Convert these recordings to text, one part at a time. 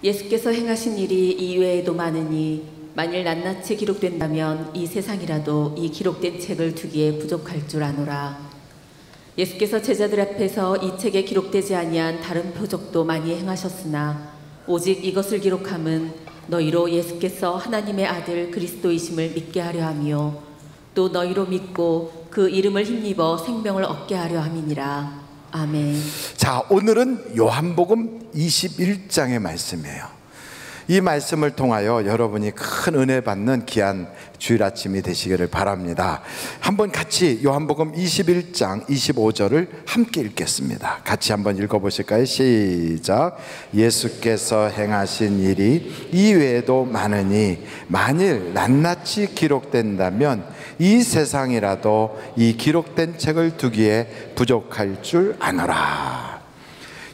예수께서 행하신 일이 이외에도 많으니 만일 낱낱이 기록된다면 이 세상이라도 이 기록된 책을 두기에 부족할 줄 아노라. 예수께서 제자들 앞에서 이 책에 기록되지 아니한 다른 표적도 많이 행하셨으나 오직 이것을 기록함은 너희로 예수께서 하나님의 아들 그리스도이심을 믿게 하려 함이요 또 너희로 믿고 그 이름을 힘입어 생명을 얻게 하려 함이니라. 아멘. 자, 오늘은 요한복음 21장의 말씀이에요. 이 말씀을 통하여 여러분이 큰 은혜 받는 귀한 주일 아침이 되시기를 바랍니다. 한번 같이 요한복음 21장 25절을 함께 읽겠습니다. 같이 한번 읽어보실까요? 시작. 예수께서 행하신 일이 이외에도 많으니 만일 낱낱이 기록된다면 이 세상이라도 이 기록된 책을 두기에 부족할 줄 아노라.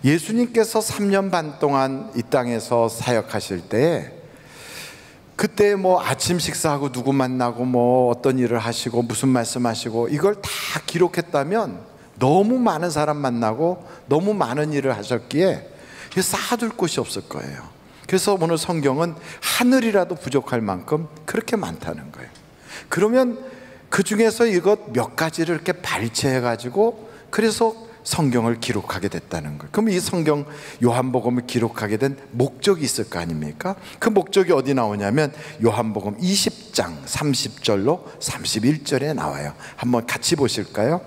예수님께서 3년 반 동안 이 땅에서 사역하실 때 그때 뭐 아침 식사하고 누구 만나고 뭐 어떤 일을 하시고 무슨 말씀하시고 이걸 다 기록했다면 너무 많은 사람 만나고 너무 많은 일을 하셨기에 쌓아둘 곳이 없을 거예요. 그래서 오늘 성경은 하늘이라도 부족할 만큼 그렇게 많다는 거예요. 그러면 그 중에서 이것 몇 가지를 이렇게 발췌해 가지고 그래서 성경을 기록하게 됐다는 거예요. 그럼 이 성경 요한복음을 기록하게 된 목적이 있을 거 아닙니까? 그 목적이 어디 나오냐면 요한복음 20장 30절로 31절에 나와요. 한번 같이 보실까요?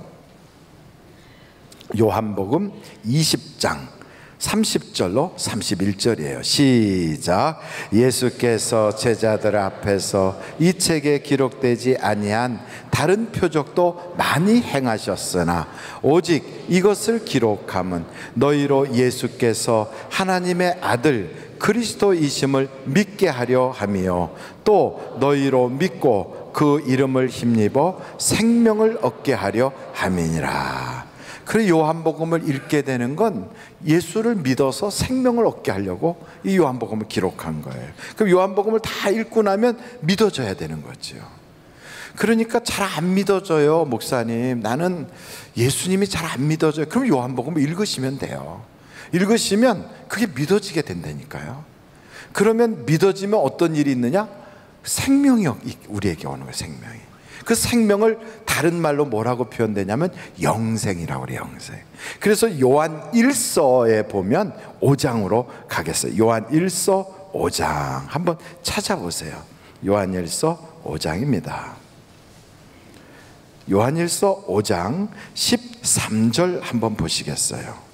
요한복음 20장 30절로 31절이에요. 시작. 예수께서 제자들 앞에서 이 책에 기록되지 아니한 다른 표적도 많이 행하셨으나 오직 이것을 기록함은 너희로 예수께서 하나님의 아들 그리스도이심을 믿게 하려 함이요 또 너희로 믿고 그 이름을 힘입어 생명을 얻게 하려 함이니라. 그래서 요한복음을 읽게 되는 건 예수를 믿어서 생명을 얻게 하려고 이 요한복음을 기록한 거예요. 그럼 요한복음을 다 읽고 나면 믿어져야 되는 거죠. 그러니까 잘 안 믿어져요. 목사님, 나는 예수님이 잘 안 믿어져요. 그럼 요한복음을 읽으시면 돼요. 읽으시면 그게 믿어지게 된다니까요. 그러면 믿어지면 어떤 일이 있느냐? 생명이 우리에게 오는 거예요. 생명이. 그 생명을 다른 말로 뭐라고 표현되냐면 영생이라고 그래요. 영생. 그래서 요한 1서에 보면 5장으로 가겠어요. 요한 1서 5장 한번 찾아보세요. 요한 1서 5장입니다. 요한 1서 5장 13절 한번 보시겠어요?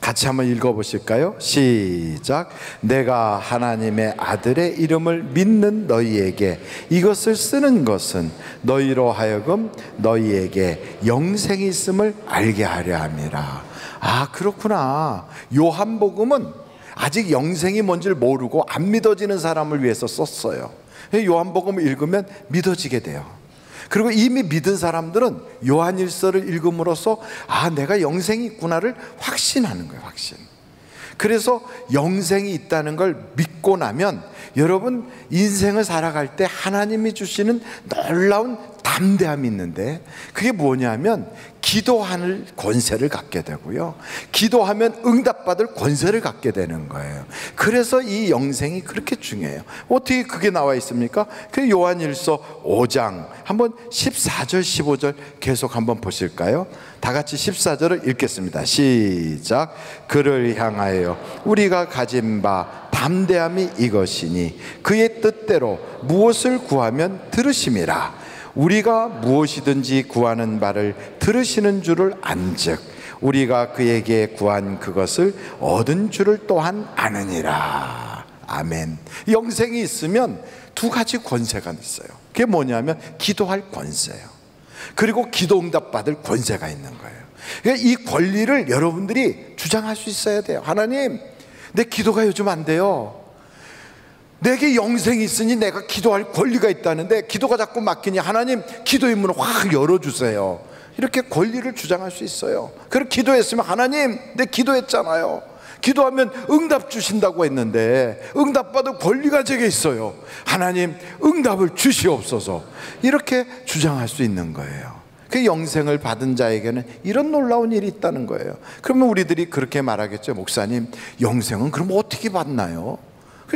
같이 한번 읽어보실까요? 시작. 내가 하나님의 아들의 이름을 믿는 너희에게 이것을 쓰는 것은 너희로 하여금 너희에게 영생이 있음을 알게 하려 함이라. 아, 그렇구나. 요한복음은 아직 영생이 뭔지를 모르고 안 믿어지는 사람을 위해서 썼어요. 요한복음을 읽으면 믿어지게 돼요. 그리고 이미 믿은 사람들은 요한일서를 읽음으로써 아, 내가 영생이 있구나를 확신하는 거예요. 확신. 그래서 영생이 있다는 걸 믿고 나면 여러분 인생을 살아갈 때 하나님이 주시는 놀라운 담대함이 있는데 그게 뭐냐면 기도하는 권세를 갖게 되고요, 기도하면 응답받을 권세를 갖게 되는 거예요. 그래서 이 영생이 그렇게 중요해요. 어떻게 그게 나와 있습니까? 그 요한일서 5장 한번 14절 15절 계속 한번 보실까요? 다 같이 14절을 읽겠습니다. 시작. 그를 향하여 우리가 가진 바 담대함이 이것이니 그의 뜻대로 무엇을 구하면 들으심이라. 우리가 무엇이든지 구하는 바를 들으시는 줄을 안즉 우리가 그에게 구한 그것을 얻은 줄을 또한 아느니라. 아멘. 영생이 있으면 두 가지 권세가 있어요. 그게 뭐냐면 기도할 권세예요. 그리고 기도 응답 받을 권세가 있는 거예요. 그러니까 이 권리를 여러분들이 주장할 수 있어야 돼요. 하나님, 내 기도가 요즘 안 돼요. 내게 영생이 있으니 내가 기도할 권리가 있다는데 기도가 자꾸 막히니 하나님 기도의 문을 확 열어주세요. 이렇게 권리를 주장할 수 있어요. 그리고 기도했으면 하나님 내 기도했잖아요. 기도하면 응답 주신다고 했는데 응답받을 권리가 제게 있어요. 하나님 응답을 주시옵소서. 이렇게 주장할 수 있는 거예요. 그 영생을 받은 자에게는 이런 놀라운 일이 있다는 거예요. 그러면 우리들이 그렇게 말하겠죠. 목사님, 영생은 그럼 어떻게 받나요?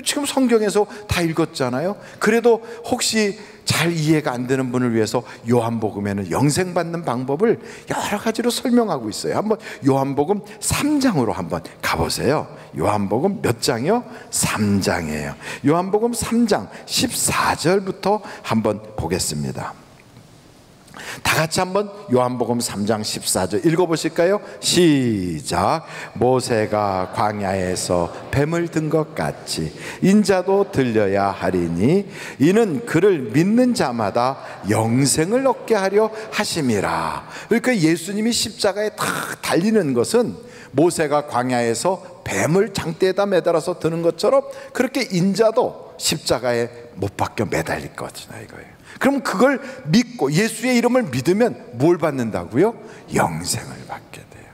지금 성경에서 다 읽었잖아요. 그래도 혹시 잘 이해가 안 되는 분을 위해서 요한복음에는 영생 받는 방법을 여러 가지로 설명하고 있어요. 한번 요한복음 3장으로 한번 가보세요. 요한복음 몇 장이요? 3장이에요. 요한복음 3장 14절부터 한번 보겠습니다. 다 같이 한번 요한복음 3장 14절 읽어보실까요? 시작. 모세가 광야에서 뱀을 든 것 같이 인자도 들려야 하리니 이는 그를 믿는 자마다 영생을 얻게 하려 하심이라. 그러니까 예수님이 십자가에 탁 달리는 것은 모세가 광야에서 뱀을 장대에다 매달아서 드는 것처럼 그렇게 인자도 십자가에 못 박혀 매달릴 것이다 이거예요. 그럼 그걸 믿고 예수의 이름을 믿으면 뭘 받는다고요? 영생을 받게 돼요.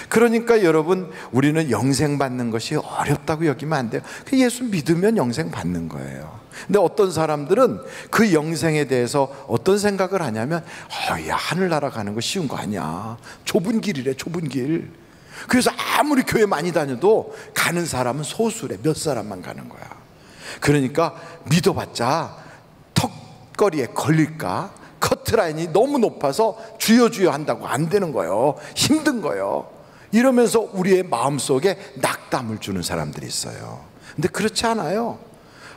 그러니까 여러분, 우리는 영생 받는 것이 어렵다고 여기면 안 돼요. 그 예수 믿으면 영생 받는 거예요. 근데 어떤 사람들은 그 영생에 대해서 어떤 생각을 하냐면 야, 하늘나라 가는 거 쉬운 거 아니야. 좁은 길이래, 좁은 길. 그래서 아무리 교회 많이 다녀도 가는 사람은 소수래. 몇 사람만 가는 거야. 그러니까 믿어봤자 거리에 걸릴까? 커트라인이 너무 높아서 주여 한다고 안 되는 거예요. 힘든 거예요. 이러면서 우리의 마음속에 낙담을 주는 사람들이 있어요. 근데 그렇지 않아요.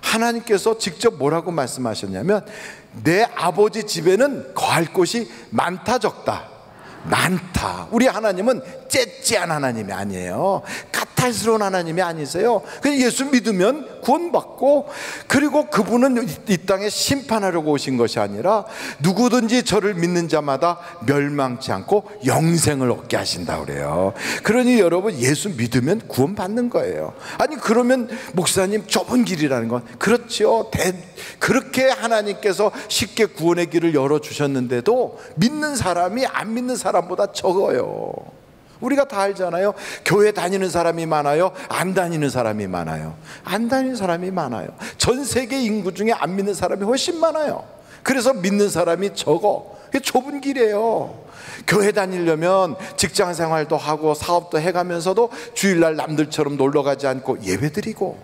하나님께서 직접 뭐라고 말씀하셨냐면 내 아버지 집에는 거할 곳이 많다 적다? 많다. 우리 하나님은 째째한 하나님이 아니에요. 까탈스러운 하나님이 아니세요. 그냥 예수 믿으면 구원받고, 그리고 그분은 이 땅에 심판하려고 오신 것이 아니라 누구든지 저를 믿는 자마다 멸망치 않고 영생을 얻게 하신다 그래요. 그러니 여러분, 예수 믿으면 구원받는 거예요. 아니 그러면 목사님, 좁은 길이라는 건 그렇죠. 그렇게 하나님께서 쉽게 구원의 길을 열어주셨는데도 믿는 사람이 안 믿는 사람보다 적어요. 우리가 다 알잖아요. 교회 다니는 사람이 많아요? 안 다니는 사람이 많아요? 안 다니는 사람이 많아요. 전 세계 인구 중에 안 믿는 사람이 훨씬 많아요. 그래서 믿는 사람이 적어. 그게 좁은 길이에요. 교회 다니려면 직장 생활도 하고 사업도 해가면서도 주일날 남들처럼 놀러 가지 않고 예배드리고,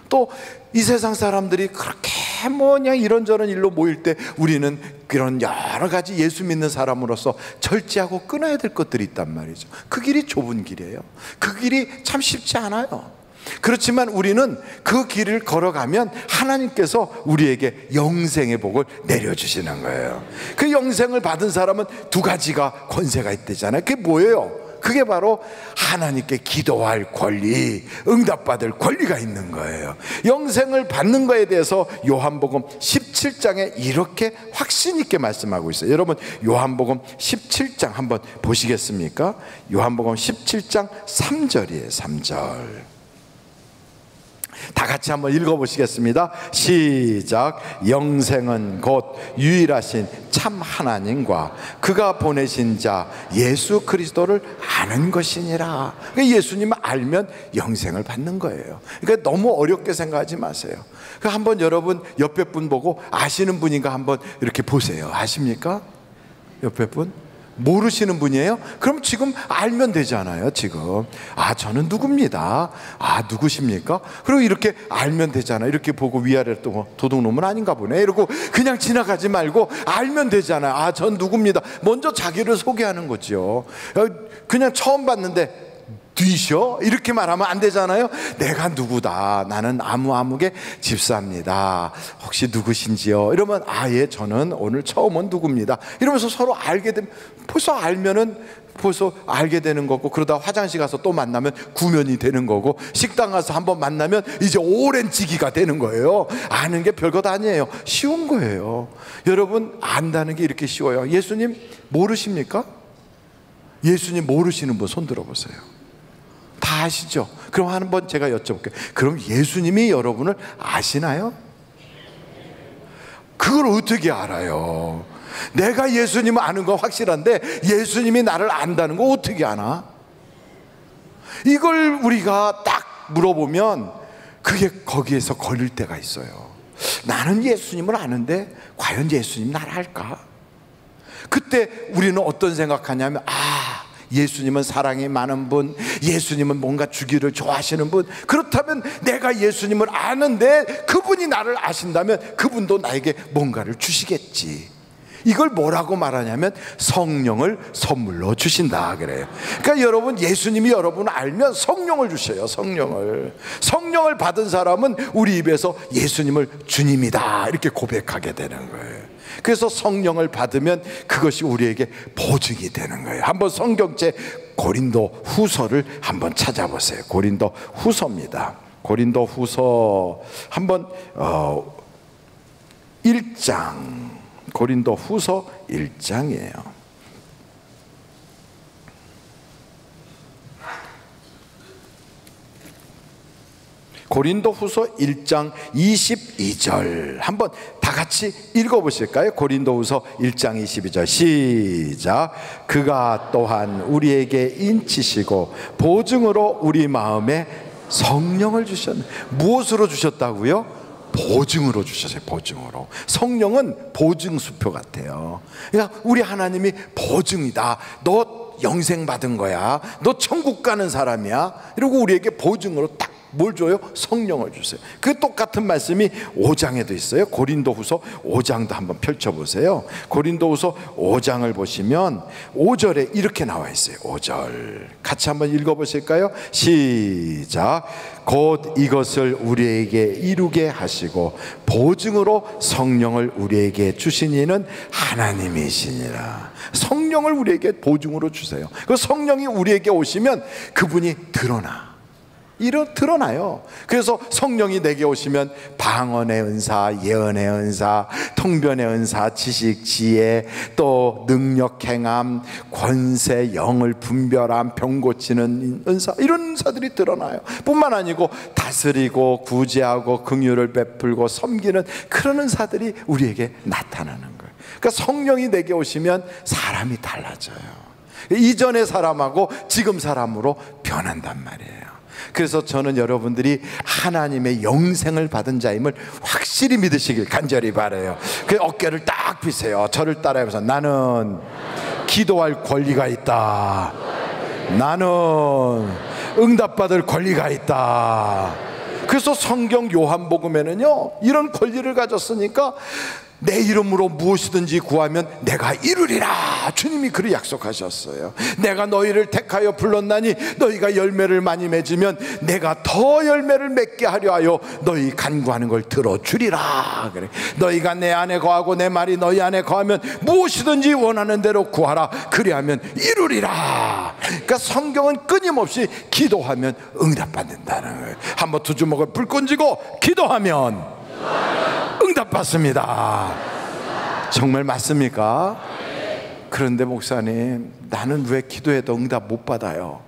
또 이 세상 사람들이 그렇게 그냥 이런저런 일로 모일 때 우리는 그런 여러 가지 예수 믿는 사람으로서 절제하고 끊어야 될 것들이 있단 말이죠. 그 길이 좁은 길이에요. 그 길이 참 쉽지 않아요. 그렇지만 우리는 그 길을 걸어가면 하나님께서 우리에게 영생의 복을 내려주시는 거예요. 그 영생을 받은 사람은 두 가지가 권세가 있대잖아요. 그게 뭐예요? 그게 바로 하나님께 기도할 권리, 응답받을 권리가 있는 거예요. 영생을 받는 거에 대해서 요한복음 17장에 이렇게 확신 있게 말씀하고 있어요. 여러분, 요한복음 17장 한번 보시겠습니까? 요한복음 17장 3절이에요. 3절. 다 같이 한번 읽어보시겠습니다. 시작. 영생은 곧 유일하신 참 하나님과 그가 보내신 자 예수 그리스도를 아는 것이니라. 예수님을 알면 영생을 받는 거예요. 그러니까 너무 어렵게 생각하지 마세요. 한번 여러분 옆에 분 보고 아시는 분인가 한번 이렇게 보세요. 아십니까? 옆에 분? 모르시는 분이에요? 그럼 지금 알면 되잖아요. 지금 저는 누굽니다. 누구십니까? 그리고 이렇게 알면 되잖아요. 이렇게 보고 위아래로 또 도둑놈은 아닌가 보네 이러고 그냥 지나가지 말고 알면 되잖아요. 전 누굽니다. 먼저 자기를 소개하는 거죠. 그냥 처음 봤는데 뒤셔? 이렇게 말하면 안 되잖아요. 내가 누구다. 나는 아무개 집사입니다. 혹시 누구신지요? 이러면 예, 저는 오늘 처음 온 누구입니다. 이러면서 서로 알게 되면 벌써 알게 되는 거고, 그러다 화장실 가서 또 만나면 구면이 되는 거고, 식당 가서 한번 만나면 이제 오랜 지기가 되는 거예요. 아는 게 별것 아니에요. 쉬운 거예요. 여러분, 안다는 게 이렇게 쉬워요. 예수님 모르십니까? 예수님 모르시는 분 손 들어보세요. 다 아시죠? 그럼 한번 제가 여쭤볼게요. 그럼 예수님이 여러분을 아시나요? 그걸 어떻게 알아요? 내가 예수님을 아는 건 확실한데 예수님이 나를 안다는 거 어떻게 아나? 이걸 우리가 딱 물어보면 그게 거기에서 걸릴 때가 있어요. 나는 예수님을 아는데 과연 예수님 나를 알까? 그때 우리는 어떤 생각하냐면, 예수님은 사랑이 많은 분, 예수님은 뭔가 주기를 좋아하시는 분, 그렇다면 내가 예수님을 아는데 그분이 나를 아신다면 그분도 나에게 뭔가를 주시겠지. 이걸 뭐라고 말하냐면 성령을 선물로 주신다 그래요. 그러니까 여러분, 예수님이 여러분을 알면 성령을 주셔요. 성령을 받은 사람은 우리 입에서 예수님을 주님이다 이렇게 고백하게 되는 거예요. 그래서 성령을 받으면 그것이 우리에게 보증이 되는 거예요. 한번 성경책 고린도 후서를 한번 찾아보세요. 고린도 후서입니다. 고린도 후서 한번 1장, 고린도 후서 1장이에요. 고린도 후서 1장 22절 한번 다 같이 읽어보실까요? 고린도 후서 1장 22절 시작. 그가 또한 우리에게 인치시고 보증으로 우리 마음에 성령을 주셨네. 무엇으로 주셨다고요? 보증으로 주셨어요. 보증으로. 성령은 보증수표 같아요. 그러니까 우리 하나님이 보증이다. 너 영생 받은 거야. 너 천국 가는 사람이야. 이러고 우리에게 보증으로 딱 뭘 줘요? 성령을 주세요. 그 똑같은 말씀이 5장에도 있어요. 고린도후서 5장도 한번 펼쳐보세요. 고린도후서 5장을 보시면 5절에 이렇게 나와 있어요. 5절 같이 한번 읽어보실까요? 시작. 곧 이것을 우리에게 이루게 하시고 보증으로 성령을 우리에게 주신 이는 하나님이시니라. 성령을 우리에게 보증으로 주세요. 그 성령이 우리에게 오시면 그분이 드러나요. 그래서 성령이 내게 오시면 방언의 은사, 예언의 은사, 통변의 은사, 지식, 지혜, 또 능력, 행함, 권세, 영을 분별함, 병 고치는 은사, 이런 은사들이 드러나요. 뿐만 아니고 다스리고 구제하고 긍휼을 베풀고 섬기는 그런 은사들이 우리에게 나타나는 거예요. 그러니까 성령이 내게 오시면 사람이 달라져요. 이전의 사람하고 지금 사람으로 변한단 말이에요. 그래서 저는 여러분들이 하나님의 영생을 받은 자임을 확실히 믿으시길 간절히 바라요. 그 어깨를 딱 펴세요. 저를 따라해서 나는 기도할 권리가 있다. 나는 응답받을 권리가 있다. 그래서 성경 요한복음에는요 이런 권리를 가졌으니까 내 이름으로 무엇이든지 구하면 내가 이루리라. 주님이 그를 약속하셨어요. 내가 너희를 택하여 불렀나니 너희가 열매를 많이 맺으면 내가 더 열매를 맺게 하려 하여 너희 간구하는 걸 들어주리라. 그래. 너희가 내 안에 거하고 내 말이 너희 안에 거하면 무엇이든지 원하는 대로 구하라. 그리하면 이루리라. 그러니까 성경은 끊임없이 기도하면 응답받는다는 거예요. 한번 두 주먹을 불끈 쥐고 기도하면 응답받습니다. 정말 맞습니까? 그런데 목사님, 나는 왜 기도해도 응답 못 받아요?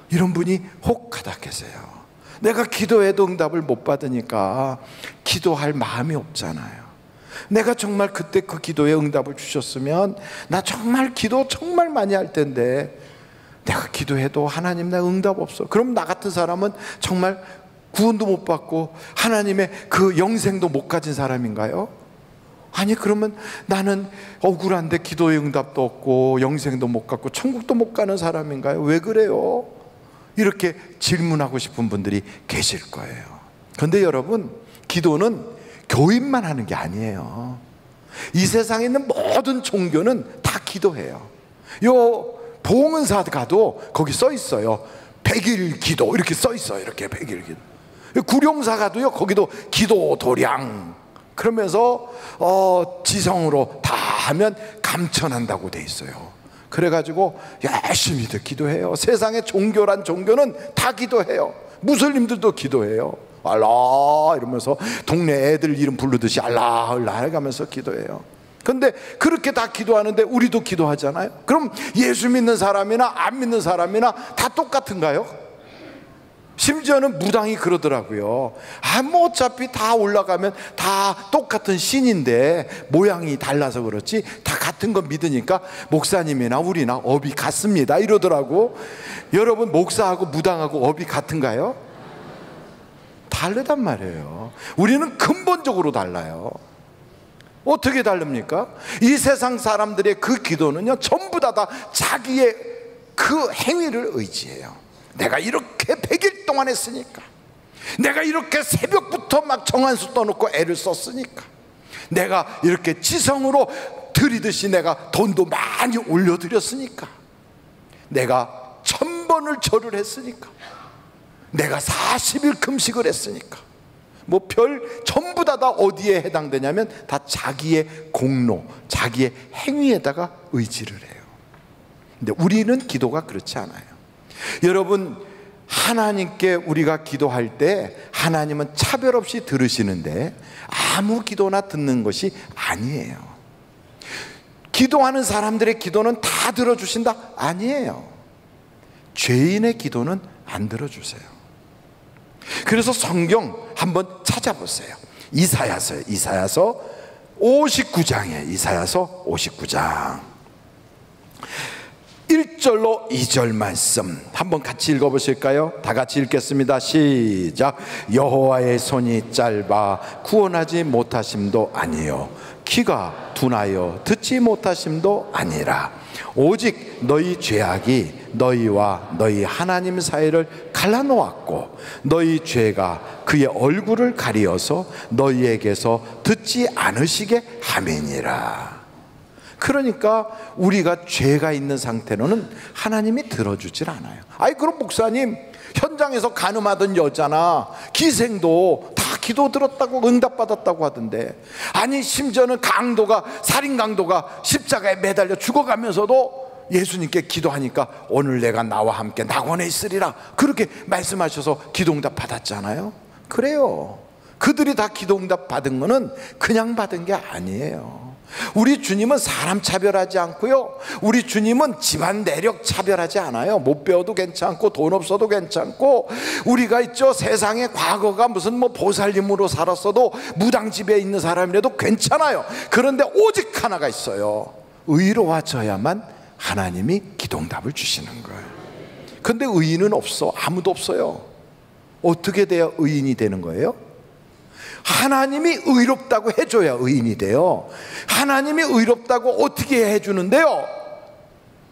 이런 분이 혹하다 계세요. 내가 기도해도 응답을 못 받으니까 기도할 마음이 없잖아요. 내가 정말 그때 그 기도에 응답을 주셨으면 나 정말 기도 정말 많이 할 텐데 내가 기도해도 하나님 나 응답 없어. 그럼 나 같은 사람은 정말 구원도 못 받고 하나님의 그 영생도 못 가진 사람인가요? 아니, 그러면 나는 억울한데 기도의 응답도 없고 영생도 못 갖고 천국도 못 가는 사람인가요? 왜 그래요? 이렇게 질문하고 싶은 분들이 계실 거예요. 그런데 여러분, 기도는 교인만 하는 게 아니에요. 이 세상에 있는 모든 종교는 다 기도해요. 요 봉은사 가도 거기 써 있어요. 100일 기도 이렇게 써 있어요. 이렇게 100일 기도. 구룡사 가도요 거기도 기도 도량 그러면서 지성으로 다 하면 감천한다고 돼 있어요. 그래가지고 열심히들 기도해요. 세상의 종교란 종교는 다 기도해요. 무슬림들도 기도해요. 알라 이러면서 동네 애들 이름 부르듯이 알라 알라 해가면서 기도해요. 근데 그렇게 다 기도하는데 우리도 기도하잖아요. 그럼 예수 믿는 사람이나 안 믿는 사람이나 다 똑같은가요? 심지어는 무당이 그러더라고요. 뭐 어차피 다 올라가면 다 똑같은 신인데 모양이 달라서 그렇지 다 같은 거 믿으니까 목사님이나 우리나 업이 같습니다 이러더라고. 여러분, 목사하고 무당하고 업이 같은가요? 다르단 말이에요. 우리는 근본적으로 달라요. 어떻게 다릅니까? 이 세상 사람들의 그 기도는요, 전부 다 자기의 그 행위를 의지해요. 내가 이렇게 100일 동안 했으니까, 내가 이렇게 새벽부터 막 정한수 떠놓고 애를 썼으니까, 내가 이렇게 지성으로 들이듯이 내가 돈도 많이 올려드렸으니까, 내가 1000번을 절을 했으니까, 내가 40일 금식을 했으니까, 뭐 별 전부 다 어디에 해당되냐면 다 자기의 공로, 자기의 행위에다가 의지를 해요. 근데 우리는 기도가 그렇지 않아요. 여러분, 하나님께 우리가 기도할 때 하나님은 차별 없이 들으시는데 아무 기도나 듣는 것이 아니에요. 기도하는 사람들의 기도는 다 들어주신다? 아니에요. 죄인의 기도는 안 들어주세요. 그래서 성경 한번 찾아보세요. 이사야서 59장이에요. 이사야서 59장 1절로 2절 말씀 한번 같이 읽어보실까요? 다 같이 읽겠습니다. 시작. 여호와의 손이 짧아 구원하지 못하심도 아니요 귀가 둔하여 듣지 못하심도 아니라 오직 너희 죄악이 너희와 너희 하나님 사이를 갈라놓았고 너희 죄가 그의 얼굴을 가리어서 너희에게서 듣지 않으시게 함이니라. 그러니까 우리가 죄가 있는 상태로는 하나님이 들어주질 않아요. 아이, 그럼 목사님, 현장에서 간음하던 여자나 기생도 다 기도 들었다고 응답받았다고 하던데, 아니 심지어는 살인 강도가 십자가에 매달려 죽어가면서도 예수님께 기도하니까 오늘 내가 나와 함께 낙원에 있으리라 그렇게 말씀하셔서 기도응답 받았잖아요. 그래요. 그들이 다 기도응답 받은 거는 그냥 받은 게 아니에요. 우리 주님은 사람 차별하지 않고요, 우리 주님은 집안 내력 차별하지 않아요. 못 배워도 괜찮고 돈 없어도 괜찮고, 우리가 있죠, 세상에 과거가 무슨 뭐 보살님으로 살았어도 무당집에 있는 사람이라도 괜찮아요. 그런데 오직 하나가 있어요. 의로워져야만 하나님이 기도응답을 주시는 거예요. 근데 의인은 없어. 아무도 없어요. 어떻게 돼야 의인이 되는 거예요? 하나님이 의롭다고 해줘야 의인이 돼요. 하나님이 의롭다고 어떻게 해주는데요?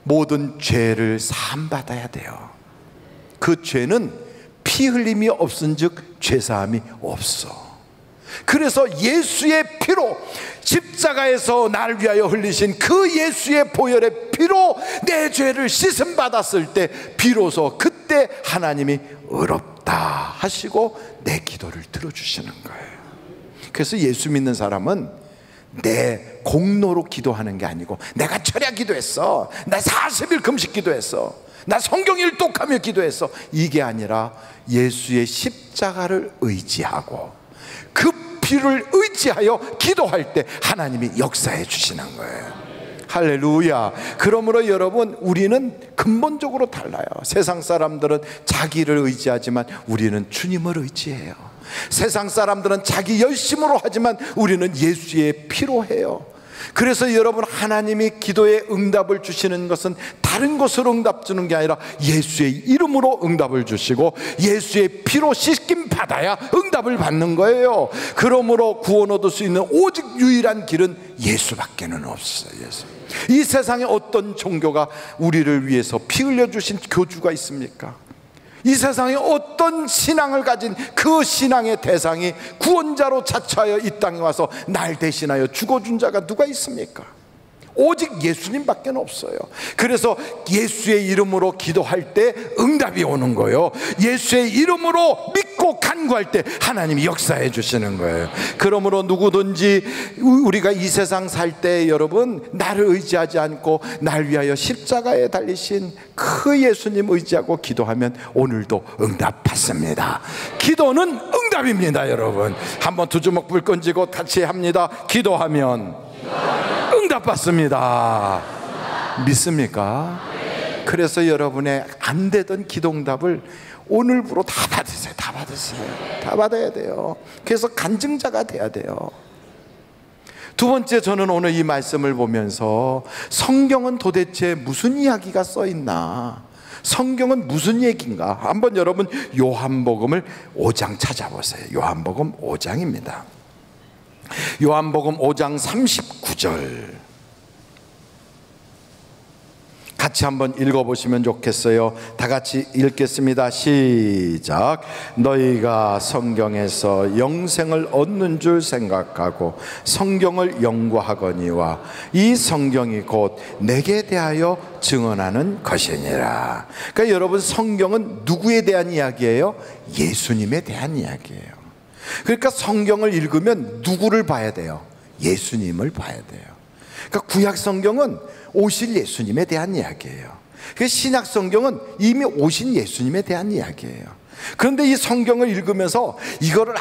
모든 죄를 사함받아야 돼요. 그 죄는 피 흘림이 없은즉 죄사함이 없어. 그래서 예수의 피로, 십자가에서 나를 위하여 흘리신 그 예수의 보혈의 피로 내 죄를 씻음 받았을 때 비로소 그때 하나님이 의롭다 하시고 내 기도를 들어주시는 거예요. 그래서 예수 믿는 사람은 내 공로로 기도하는 게 아니고, 내가 철야 기도했어, 나 40일 금식 기도했어, 나 성경 일독하며 기도했어, 이게 아니라 예수의 십자가를 의지하고 그 피를 의지하여 기도할 때 하나님이 역사해 주시는 거예요. 할렐루야. 그러므로 여러분, 우리는 근본적으로 달라요. 세상 사람들은 자기를 의지하지만 우리는 주님을 의지해요. 세상 사람들은 자기 열심으로 하지만 우리는 예수의 피로 해요. 그래서 여러분, 하나님이 기도에 응답을 주시는 것은 다른 것으로 응답 주는 게 아니라 예수의 이름으로 응답을 주시고 예수의 피로 씻김 받아야 응답을 받는 거예요. 그러므로 구원 얻을 수 있는 오직 유일한 길은 예수밖에는 없어요. 예수. 이 세상에 어떤 종교가 우리를 위해서 피 흘려주신 교주가 있습니까? 이 세상에 어떤 신앙을 가진 그 신앙의 대상이 구원자로 자처하여 이 땅에 와서 날 대신하여 죽어준 자가 누가 있습니까? 오직 예수님밖에 없어요. 그래서 예수의 이름으로 기도할 때 응답이 오는 거예요. 예수의 이름으로 믿고 간구할 때 하나님이 역사해 주시는 거예요. 그러므로 누구든지 우리가 이 세상 살 때 여러분, 나를 의지하지 않고 날 위하여 십자가에 달리신 그 예수님 의지하고 기도하면 오늘도 응답 받습니다. 기도는 응답입니다. 여러분, 한번 두 주먹 불 건지고 같이 합니다. 기도하면 응답 받습니다. 믿습니까? 그래서 여러분의 안 되던 기도응답을 오늘부로 다 받으세요. 다 받으세요. 다 받아야 돼요. 그래서 간증자가 돼야 돼요. 두 번째, 저는 오늘 이 말씀을 보면서 성경은 도대체 무슨 이야기가 써 있나, 성경은 무슨 얘기인가, 한번 여러분 요한복음을 5장 찾아보세요. 요한복음 5장입니다. 요한복음 5장 39절 같이 한번 읽어보시면 좋겠어요. 다 같이 읽겠습니다. 시작. 너희가 성경에서 영생을 얻는 줄 생각하고 성경을 연구하거니와 이 성경이 곧 내게 대하여 증언하는 것이니라. 그러니까 여러분, 성경은 누구에 대한 이야기예요? 예수님에 대한 이야기예요. 그러니까 성경을 읽으면 누구를 봐야 돼요? 예수님을 봐야 돼요. 그러니까 구약 성경은 오실 예수님에 대한 이야기예요. 그 신약 성경은 이미 오신 예수님에 대한 이야기예요. 그런데 이 성경을 읽으면서 이거를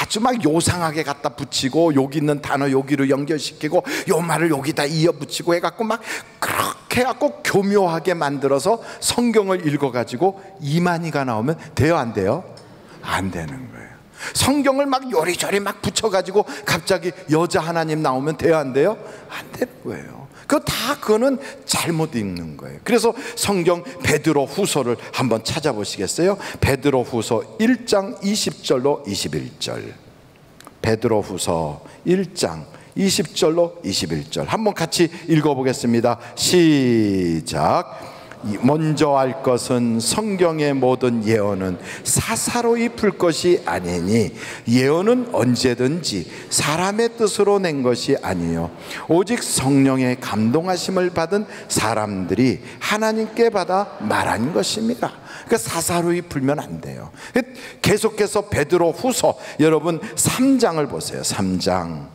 아주 막 요상하게 갖다 붙이고 여기 있는 단어 여기로 연결시키고 요 말을 여기다 이어 붙이고 해갖고 막 그렇게 해갖고 교묘하게 만들어서 성경을 읽어가지고 이만희가 나오면 돼요, 안 돼요? 안 되는 거예요. 성경을 막 요리조리 막 붙여가지고 갑자기 여자 하나님 나오면 돼요, 안 돼요? 안 되는 거예요. 그거는 잘못 읽는 거예요. 그래서 성경 베드로 후서를 한번 찾아보시겠어요? 베드로 후서 1장 20절로 21절. 베드로 후서 1장 20절로 21절 한번 같이 읽어보겠습니다. 시작. 먼저 알 것은 성경의 모든 예언은 사사로이 풀 것이 아니니 예언은 언제든지 사람의 뜻으로 낸 것이 아니요 오직 성령의 감동하심을 받은 사람들이 하나님께 받아 말한 것입니다. 그러니까 사사로이 풀면 안 돼요. 계속해서 베드로 후서 여러분 3장을 보세요. 3장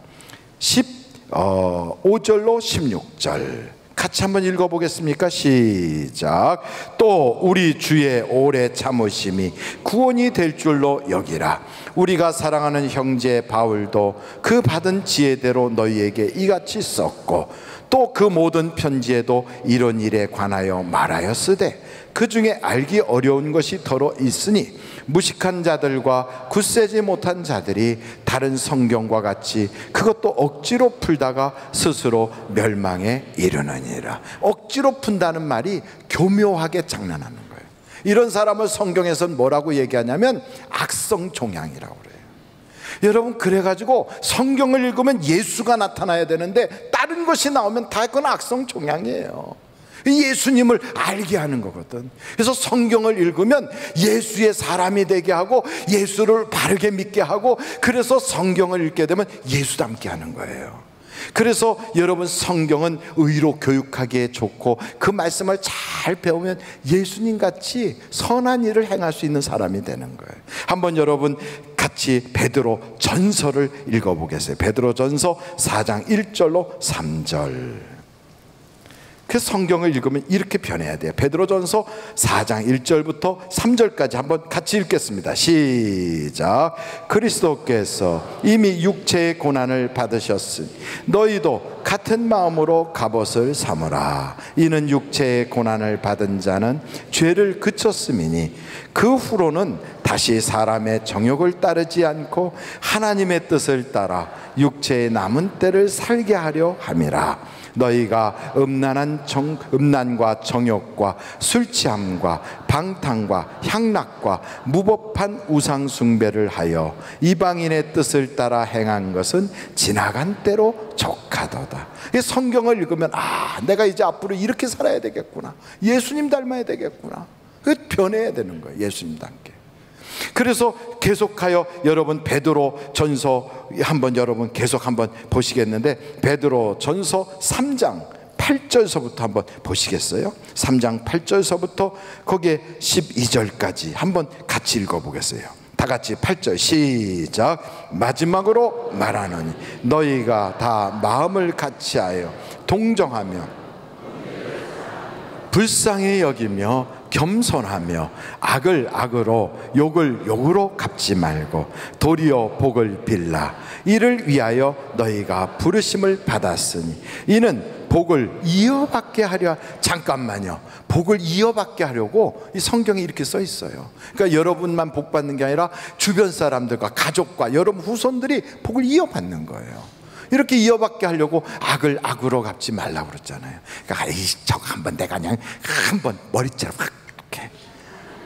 15절로 16절 같이 한번 읽어보겠습니까? 시작. 또 우리 주의 오래 참으심이 구원이 될 줄로 여기라. 우리가 사랑하는 형제 바울도 그 받은 지혜대로 너희에게 이같이 썼고 또 그 모든 편지에도 이런 일에 관하여 말하였으되 그 중에 알기 어려운 것이 더러 있으니 무식한 자들과 굳세지 못한 자들이 다른 성경과 같이 그것도 억지로 풀다가 스스로 멸망에 이르느니라. 억지로 푼다는 말이 교묘하게 장난하는 거예요. 이런 사람을 성경에서는 뭐라고 얘기하냐면 악성 종양이라고 그래요. 여러분, 그래가지고 성경을 읽으면 예수가 나타나야 되는데 다른 것이 나오면 다 그건 악성 종양이에요. 예수님을 알게 하는 거거든. 그래서 성경을 읽으면 예수의 사람이 되게 하고 예수를 바르게 믿게 하고 그래서 성경을 읽게 되면 예수 닮게 하는 거예요. 그래서 여러분, 성경은 의로 교육하기에 좋고 그 말씀을 잘 배우면 예수님같이 선한 일을 행할 수 있는 사람이 되는 거예요. 한번 여러분 같이 베드로 전서를 읽어보겠어요. 베드로 전서 4장 1절로 3절. 그 성경을 읽으면 이렇게 변해야 돼요. 베드로전서 4장 1절부터 3절까지 한번 같이 읽겠습니다. 시작. 그리스도께서 이미 육체의 고난을 받으셨으니 너희도 같은 마음으로 갑옷을 삼으라. 이는 육체의 고난을 받은 자는 죄를 그쳤음이니 그 후로는 다시 사람의 정욕을 따르지 않고 하나님의 뜻을 따라 육체의 남은 때를 살게 하려 함이라. 너희가 음란과 정욕과 술취함과 방탕과 향락과 무법한 우상 숭배를 하여 이방인의 뜻을 따라 행한 것은 지나간 때로 족하도다. 성경을 읽으면 내가 이제 앞으로 이렇게 살아야 되겠구나, 예수님 닮아야 되겠구나, 변해야 되는 거예요. 예수님 닮게. 그래서 계속하여 여러분 베드로 전서 한번 여러분 계속 한번 보시겠는데 베드로 전서 3장 8절서부터 한번 보시겠어요? 3장 8절서부터 거기에 12절까지 한번 같이 읽어보겠어요. 다 같이 8절 시작. 마지막으로 말하노니 너희가 다 마음을 같이하여 동정하며 불쌍히 여기며 겸손하며 악을 악으로 욕을 욕으로 갚지 말고 도리어 복을 빌라. 이를 위하여 너희가 부르심을 받았으니 이는 복을 이어받게 하려. 잠깐만요. 복을 이어받게 하려고 이 성경에 이렇게 써 있어요. 그러니까 여러분만 복 받는 게 아니라 주변 사람들과 가족과 여러분 후손들이 복을 이어받는 거예요. 이렇게 이어받게 하려고 악을 악으로 갚지 말라고 그랬잖아요. 그러니까 저거 한번 내가 그냥 한번 머리채로 확 이렇게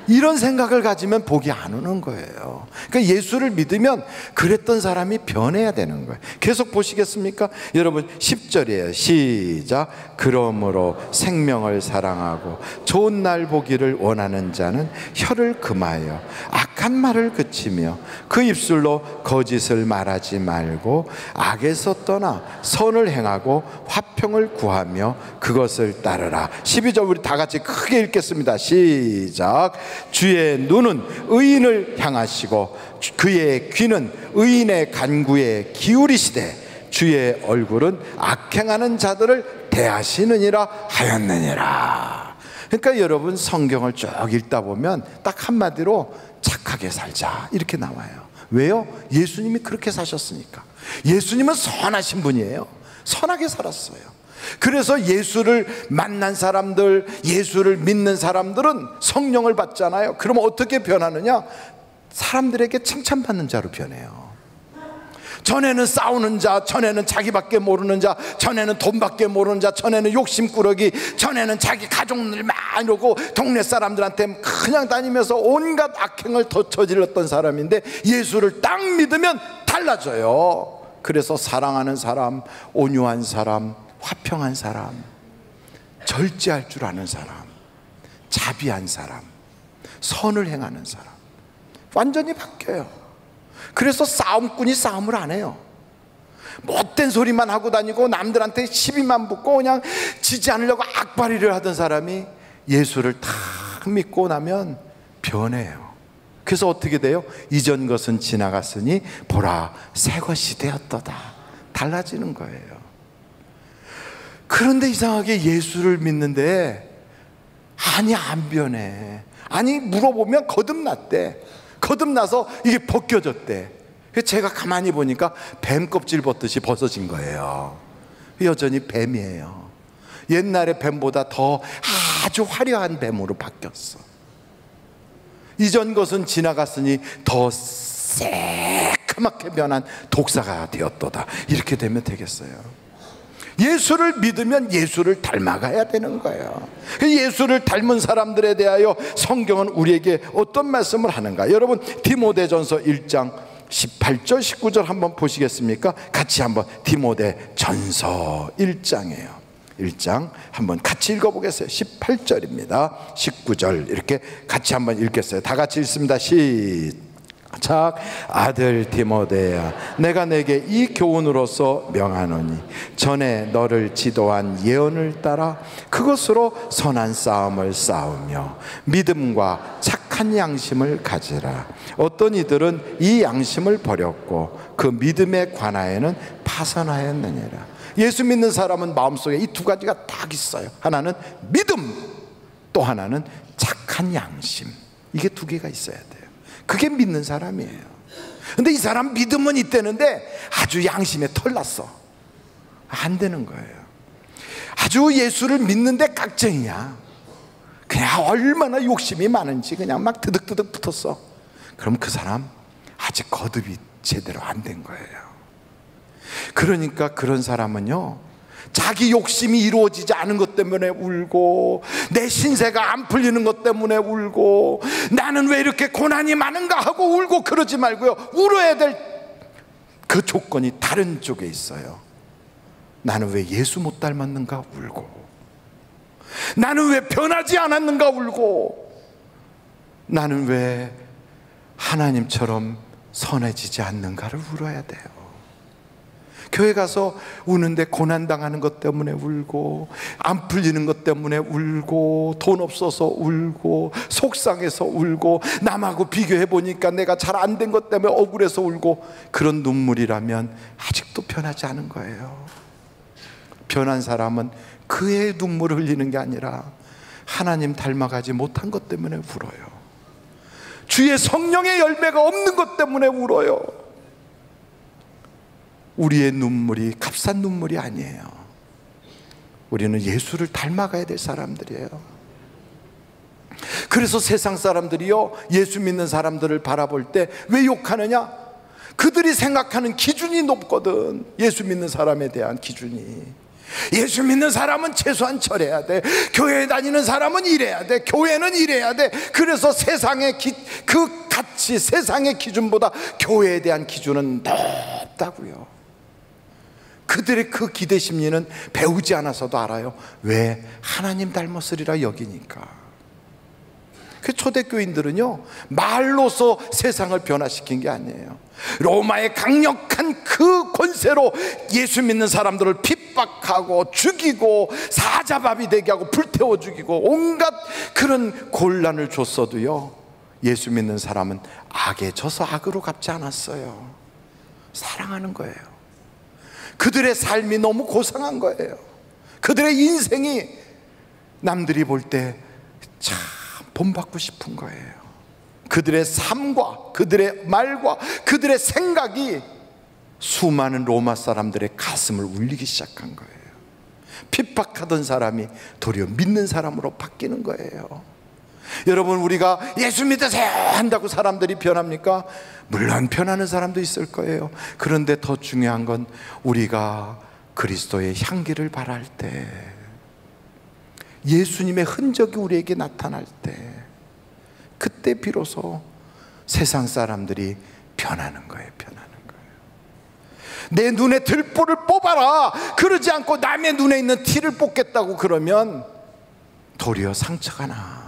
이런 생각을 가지면 복이 안 오는 거예요. 그러니까 예수를 믿으면 그랬던 사람이 변해야 되는 거예요. 계속 보시겠습니까? 여러분 10절이에요. 시작. 그러므로 생명을 사랑하고 좋은 날 보기를 원하는 자는 혀를 금하여 악한 말을 그치며 그 입술로 거짓을 말하지 말고 악에서 떠나 선을 행하고 화평을 구하며 그것을 따르라. 12절 우리 다 같이 크게 읽겠습니다. 시작. 주의 눈은 의인을 향하시고 그의 귀는 의인의 간구에 기울이시되 주의 얼굴은 악행하는 자들을 대하시느니라 하였느니라. 그러니까 여러분 성경을 쭉 읽다 보면 딱 한마디로 착하게 살자 이렇게 나와요. 왜요? 예수님이 그렇게 사셨으니까. 예수님은 선하신 분이에요. 선하게 살았어요. 그래서 예수를 만난 사람들, 예수를 믿는 사람들은 성령을 받잖아요. 그러면 어떻게 변하느냐? 사람들에게 칭찬받는 자로 변해요. 전에는 싸우는 자, 전에는 자기밖에 모르는 자, 전에는 돈밖에 모르는 자, 전에는 욕심꾸러기, 전에는 자기 가족들만 이러고 동네 사람들한테 그냥 다니면서 온갖 악행을 저질렀던 사람인데 예수를 딱 믿으면 달라져요. 그래서 사랑하는 사람, 온유한 사람, 화평한 사람, 절제할 줄 아는 사람, 자비한 사람, 선을 행하는 사람 완전히 바뀌어요. 그래서 싸움꾼이 싸움을 안 해요. 못된 소리만 하고 다니고 남들한테 시비만 붙고 그냥 지지 않으려고 악바리를 하던 사람이 예수를 다 믿고 나면 변해요. 그래서 어떻게 돼요? 이전 것은 지나갔으니 보라 새 것이 되었도다. 달라지는 거예요. 그런데 이상하게 예수를 믿는데 아니 안 변해. 아니 물어보면 거듭났대. 거듭나서 이게 벗겨졌대. 제가 가만히 보니까 뱀 껍질 벗듯이 벗어진 거예요. 여전히 뱀이에요. 옛날의 뱀보다 더 아주 화려한 뱀으로 바뀌었어. 이전 것은 지나갔으니 더 새까맣게 변한 독사가 되었도다. 이렇게 되면 되겠어요. 예수를 믿으면 예수를 닮아가야 되는 거예요. 예수를 닮은 사람들에 대하여 성경은 우리에게 어떤 말씀을 하는가? 여러분 디모데전서 1장 18절 19절 한번 보시겠습니까? 같이 한번 디모데전서 1장이에요 1장 한번 같이 읽어보겠어요. 18절입니다 19절 이렇게 같이 한번 읽겠어요. 다 같이 읽습니다. 시작. 아들 디모데야 내가 내게 이 교훈으로서 명하노니 전에 너를 지도한 예언을 따라 그것으로 선한 싸움을 싸우며 믿음과 착한 양심을 가지라. 어떤 이들은 이 양심을 버렸고 그 믿음에 관하여는 파선하였느니라. 예수 믿는 사람은 마음속에 이 두 가지가 딱 있어요. 하나는 믿음, 또 하나는 착한 양심. 이게 두 개가 있어야 돼요. 그게 믿는 사람이에요. 근데 이 사람 믿음은 있다는데 아주 양심에 털났어. 안 되는 거예요. 아주 예수를 믿는데 깍쟁이야. 그냥 얼마나 욕심이 많은지 그냥 막 드득드득 붙었어. 그럼 그 사람 아직 거듭이 제대로 안 된 거예요. 그러니까 그런 사람은요 자기 욕심이 이루어지지 않은 것 때문에 울고 내 신세가 안 풀리는 것 때문에 울고 나는 왜 이렇게 고난이 많은가 하고 울고 그러지 말고요, 울어야 될 그 조건이 다른 쪽에 있어요. 나는 왜 예수 못 닮았는가 울고, 나는 왜 변하지 않았는가 울고, 나는 왜 하나님처럼 선해지지 않는가를 울어야 돼요. 교회 가서 우는데 고난당하는 것 때문에 울고, 안 풀리는 것 때문에 울고, 돈 없어서 울고, 속상해서 울고, 남하고 비교해보니까 내가 잘 안 된 것 때문에 억울해서 울고, 그런 눈물이라면 아직도 변하지 않은 거예요. 변한 사람은 그의 눈물을 흘리는 게 아니라 하나님 닮아가지 못한 것 때문에 울어요. 주의 성령의 열매가 없는 것 때문에 울어요. 우리의 눈물이 값싼 눈물이 아니에요. 우리는 예수를 닮아가야 될 사람들이에요. 그래서 세상 사람들이요, 예수 믿는 사람들을 바라볼 때 왜 욕하느냐? 그들이 생각하는 기준이 높거든. 예수 믿는 사람에 대한 기준이. 예수 믿는 사람은 최소한 절해야 돼. 교회에 다니는 사람은 이래야 돼. 교회는 이래야 돼. 그래서 세상의 그 가치, 세상의 기준보다 교회에 대한 기준은 높다고요. 그들의 그 기대 심리는 배우지 않아서도 알아요. 왜? 하나님 닮았으리라 여기니까. 그 초대교인들은요, 말로서 세상을 변화시킨 게 아니에요. 로마의 강력한 그 권세로 예수 믿는 사람들을 핍박하고 죽이고 사자밥이 되게 하고 불태워 죽이고 온갖 그런 곤란을 줬어도요, 예수 믿는 사람은 악에 져서 악으로 갚지 않았어요. 사랑하는 거예요. 그들의 삶이 너무 고상한 거예요. 그들의 인생이 남들이 볼 때 참 본받고 싶은 거예요. 그들의 삶과 그들의 말과 그들의 생각이 수많은 로마 사람들의 가슴을 울리기 시작한 거예요. 핍박하던 사람이 도리어 믿는 사람으로 바뀌는 거예요. 여러분, 우리가 예수 믿으세요 한다고 사람들이 변합니까? 물론 변하는 사람도 있을 거예요. 그런데 더 중요한 건 우리가 그리스도의 향기를 발할 때, 예수님의 흔적이 우리에게 나타날 때, 그때 비로소 세상 사람들이 변하는 거예요. 변하는 거예요. 내 눈에 들보를 뽑아라 그러지 않고 남의 눈에 있는 티를 뽑겠다고 그러면 도리어 상처가 나.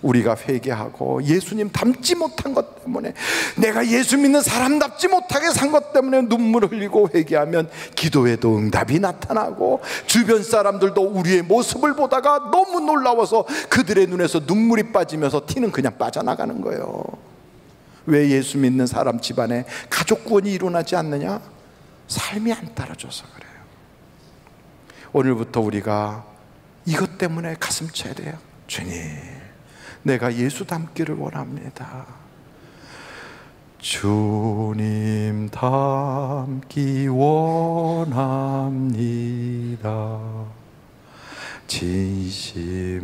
우리가 회개하고 예수님 닮지 못한 것 때문에, 내가 예수 믿는 사람답지 못하게 산 것 때문에 눈물을 흘리고 회개하면 기도에도 응답이 나타나고, 주변 사람들도 우리의 모습을 보다가 너무 놀라워서 그들의 눈에서 눈물이 빠지면서 티는 그냥 빠져나가는 거예요. 왜? 예수 믿는 사람 집안에 가족 구원이 일어나지 않느냐? 삶이 안 따라줘서 그래요. 오늘부터 우리가 이것 때문에 가슴 쳐야 돼요. 주님, 내가 예수 닮기를 원합니다. 주님 닮기 원합니다. 진심으로,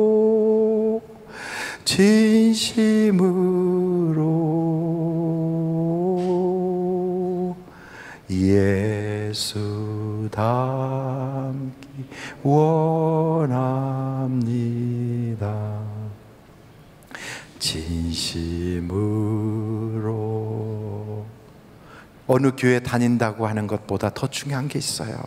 진심으로, 진심으로 예수 닮기 원합니다. 진심으로. 어느 교회 다닌다고 하는 것보다 더 중요한 게 있어요.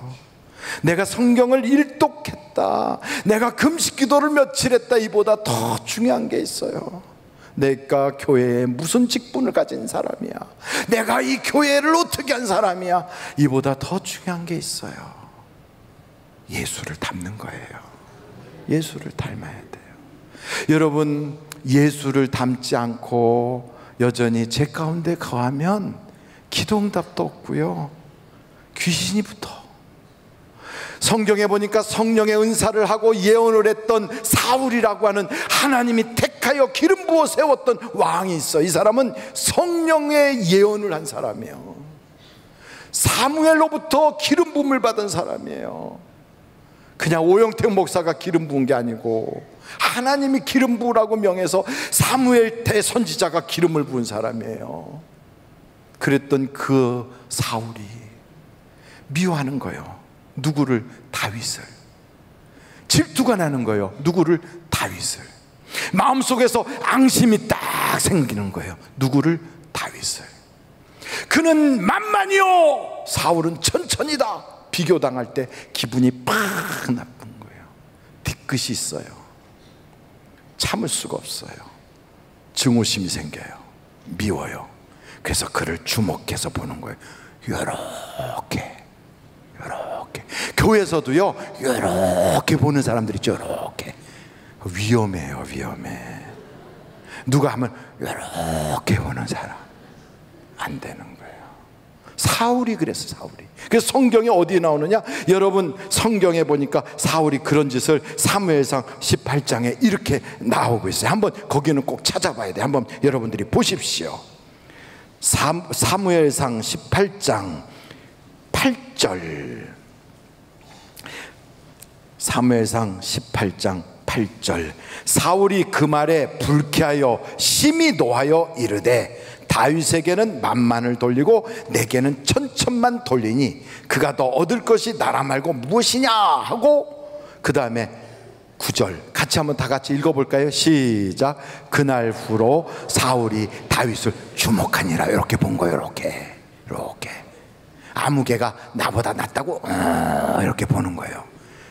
내가 성경을 일독했다, 내가 금식 기도를 며칠 했다, 이보다 더 중요한 게 있어요. 내가 교회에 무슨 직분을 가진 사람이야, 내가 이 교회를 어떻게 한 사람이야, 이보다 더 중요한 게 있어요. 예수를 닮는 거예요. 예수를 닮아야 돼요. 여러분, 예수를 닮지 않고 여전히 제 가운데 거하면 기도응답도 없고요, 귀신이 붙어. 성경에 보니까 성령의 은사를 하고 예언을 했던 사울이라고 하는 하나님이 택하여 기름 부어 세웠던 왕이 있어. 이 사람은 성령의 예언을 한 사람이에요. 사무엘로부터 기름 부음을 받은 사람이에요. 그냥 오영택 목사가 기름 부은 게 아니고 하나님이 기름 부으라고 명해서 사무엘 때 선지자가 기름을 부은 사람이에요. 그랬던 그 사울이 미워하는 거예요. 누구를? 다윗을. 질투가 나는 거예요. 누구를? 다윗을. 마음속에서 앙심이 딱 생기는 거예요. 누구를? 다윗을. 그는 만만이요, 사울은 천천히다. 비교당할 때 기분이 팍 나쁜 거예요. 뒤끝이 있어요. 참을 수가 없어요. 증오심이 생겨요. 미워요. 그래서 그를 주목해서 보는 거예요. 이렇게 교회에서도요, 이렇게 보는 사람들이 있죠. 이렇게. 위험해요. 위험해. 누가 하면 이렇게 보는 사람 안 되는 거예요. 사울이 그랬어. 사울이. 그래서 성경에 어디에 나오느냐, 여러분 성경에 보니까 사울이 그런 짓을 사무엘상 18장에 이렇게 나오고 있어요. 한번 거기는 꼭 찾아봐야 돼요. 한번 여러분들이 보십시오. 사무엘상 18장 8절. 사무엘상 18장 8절 사울이 그 말에 불쾌하여 심히 노하여 이르되 다윗에게는 만만을 돌리고 내게는 천천만 돌리니 그가 더 얻을 것이 나라 말고 무엇이냐 하고, 그 다음에 9절 같이 한번 다 같이 읽어볼까요? 시작. 그날 후로 사울이 다윗을 주목하니라. 이렇게 본 거예요. 이렇게 아무개가 나보다 낫다고 이렇게 보는 거예요.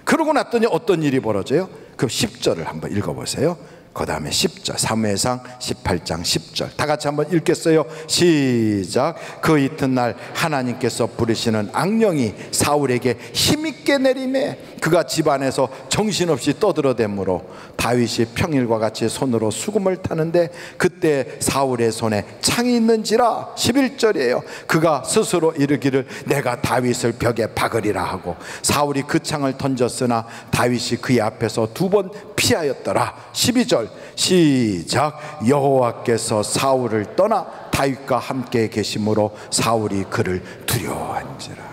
그러고 났더니 어떤 일이 벌어져요? 그럼 10절을 한번 읽어보세요. 그 다음에 10절, 사무엘상 18장 10절 다 같이 한번 읽겠어요. 시작. 그 이튿날 하나님께서 부르시는 악령이 사울에게 힘있게 내리매 그가 집안에서 정신없이 떠들어대므로 다윗이 평일과 같이 손으로 수금을 타는데 그때 사울의 손에 창이 있는지라. 11절이에요. 그가 스스로 이르기를 내가 다윗을 벽에 박으리라 하고 사울이 그 창을 던졌으나 다윗이 그의 앞에서 2번 피하였더라. 12절 시작. 여호와께서 사울을 떠나 다윗과 함께 계심으로 사울이 그를 두려워한지라.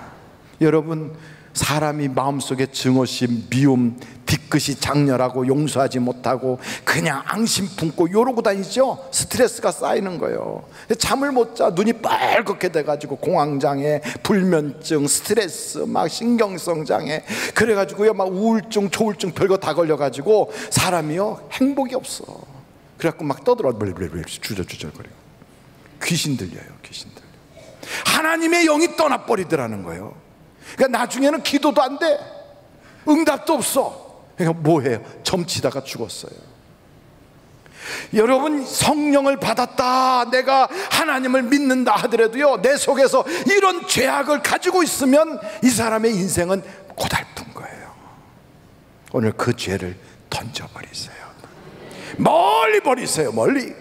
여러분, 사람이 마음속에 증오심, 미움, 뒤끝이 장렬하고 용서하지 못하고 그냥 앙심 품고 이러고 다니죠. 스트레스가 쌓이는 거예요. 잠을 못 자, 눈이 빨갛게 돼가지고 공황장애, 불면증, 스트레스, 막 신경성 장애, 그래가지고요 막 우울증, 조울증 별거 다 걸려가지고 사람이요 행복이 없어. 그래갖고 막 떠들어 주저주저거려요. 귀신 들려요. 귀신 들려. 하나님의 영이 떠나버리더라는 거예요. 그러니까 나중에는 기도도 안 돼, 응답도 없어. 그러니까 뭐해요? 점치다가 죽었어요. 여러분, 성령을 받았다, 내가 하나님을 믿는다 하더라도요 내 속에서 이런 죄악을 가지고 있으면 이 사람의 인생은 고달픈 거예요. 오늘 그 죄를 던져버리세요. 멀리 버리세요. 멀리.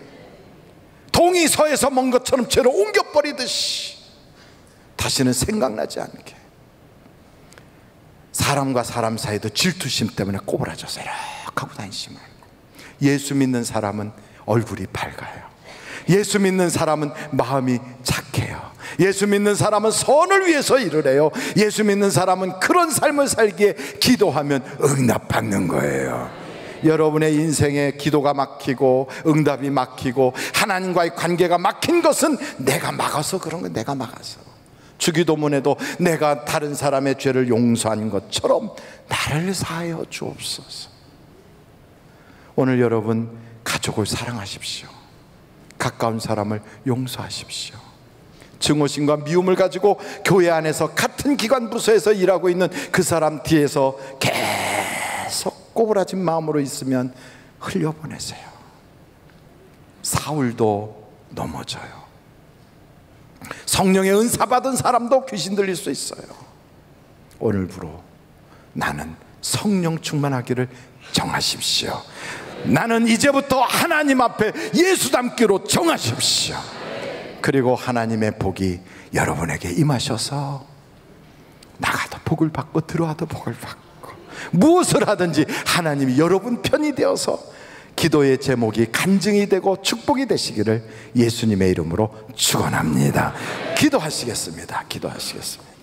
동이 서에서 먼 것처럼 죄를 옮겨버리듯이 다시는 생각나지 않게. 사람과 사람 사이도 질투심 때문에 꼬부라져서 이렇게 하고 다니시면, 예수 믿는 사람은 얼굴이 밝아요. 예수 믿는 사람은 마음이 착해요. 예수 믿는 사람은 선을 위해서 일을 해요. 예수 믿는 사람은 그런 삶을 살기에 기도하면 응답받는 거예요. 여러분의 인생에 기도가 막히고 응답이 막히고 하나님과의 관계가 막힌 것은 내가 막아서 그런 거예요. 내가 막아서. 주기도문에도 내가 다른 사람의 죄를 용서한 것처럼 나를 사하여 주옵소서. 오늘 여러분, 가족을 사랑하십시오. 가까운 사람을 용서하십시오. 증오심과 미움을 가지고 교회 안에서 같은 기관 부서에서 일하고 있는 그 사람 뒤에서 계속 꼬부라진 마음으로 있으면 흘려보내세요. 사울도 넘어져요. 성령의 은사 받은 사람도 귀신 들릴 수 있어요. 오늘부로 나는 성령 충만하기를 정하십시오. 나는 이제부터 하나님 앞에 예수 닮기로 정하십시오. 그리고 하나님의 복이 여러분에게 임하셔서 나가도 복을 받고 들어와도 복을 받고 무엇을 하든지 하나님이 여러분 편이 되어서 기도의 제목이 간증이 되고 축복이 되시기를 예수님의 이름으로 축원합니다. 기도하시겠습니다. 기도하시겠습니다.